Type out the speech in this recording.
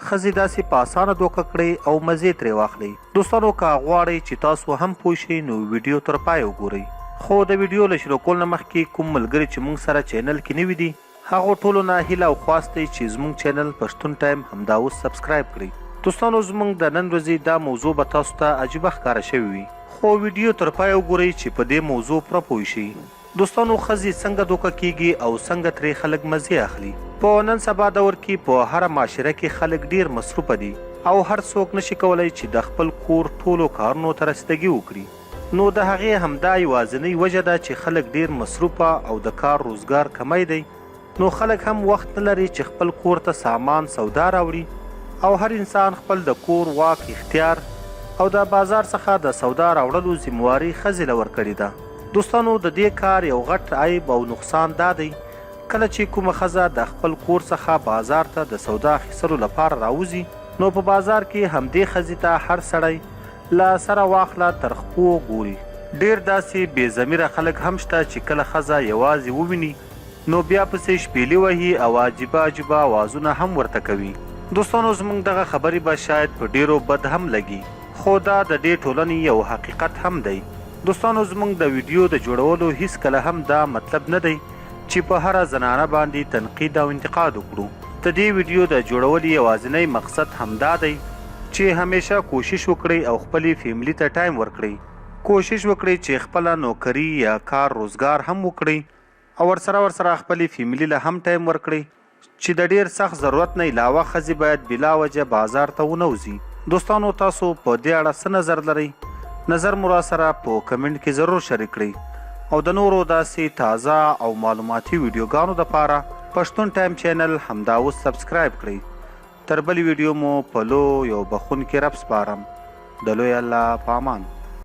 ښځې داسې په اسانه دوکه کړئ او مزې ترې واخلئ. دوستانو که غواړئ چې تاسو هم پوه شئ نو ویډیو تر پای وګورئ. خو د ویډیو له شروع کولو نه مخکې کوم ملګري چې موږ سره چینل کې نوي دي هغو ټولو نه هیله او خواست دی چې زموږ چینل پښتون ټایم همدا اوس سبسکرایب کړئ. دوستانو زموږ د نن ورځې دا موضوع به تاسو ته عجیبه ښکاره شوې وي، خو ویډیو تر پای وګورئ چې په دې موضوع پوره پوه شئ. دوستانو ښځې څنګه دوکه کیږي او څنګه ترې خلک مزې اخلي. په نن سبا دور کې په هره معاشره کې خلک ډیر مصروفه دي او هر څوک نشي کولی چې د خپل کور ټولو کارونو ته رسیدګي وکړي. نو د هغې همدا یوازینۍ وجه ده چې خلک ډیر مصروفه او د کار روزګار کمی دی. نو خلک هم وخت نه لري چې خپل کور ته سامان سودا راوړي او هر انسان خپل د کور واک اختیار او د بازار څخه د سودا راوړلو ذمهواري ښځې له ورکړې ده. دوستانو د دې کار یو غټ عیب او نقصان دا دی کله چې کومه ښځه د خپل کور څخه بازار ته د سودا اخیستلو لپاره راوځي نو په بازار کې همدې ښځې ته هر سړی له سره واخله تر خپو ګوري. ډیر داسې بې ضمیره خلک هم شته چې کله ښځه یوازې وویني نو بیا پسې شپېلې وهي او عجیبه عجیبه آوازونه هم ورته کوي. دوستانو زموږ دغه خبرې به شاید په ډیرو بد هم لګي، خو دا د دې ټولنې یو حقیقت هم دی. دوستانو زموږ د ویډیو د جوړولو هیڅ کله هم دا مطلب نه دی چې په هره زنانه باندې تنقید او انتقاد وکړو. د دې ویډیو د جوړولو یوازینی مقصد همدا دی چې همیشه کوشش وکړئ او خپلې فیملي ته ټایم ورکړئ. کوشش وکړئ چې خپله نوکري یا کار روزګار هم وکړئ او ورسره خپلې فیملي له هم ټایم ورکړئ چې د ډیر سخت ضرورت نه علاوه ښځې باید بلا وجه بازار ته ونه وځي. دوستانو تاسو په دې اړه څه نظر لرئ؟ نظر مو راسره په کمنټ کې ضرور شریک کړئ او د نورو داسې تازه او معلوماتي ویډیوګانو دپاره پښتون ټایم چینل همدا اوس سبسکرایب کړئ. تر بلې ویډیو مو په لوی او بخښونکي رب سپارم. د لوی الله په امان.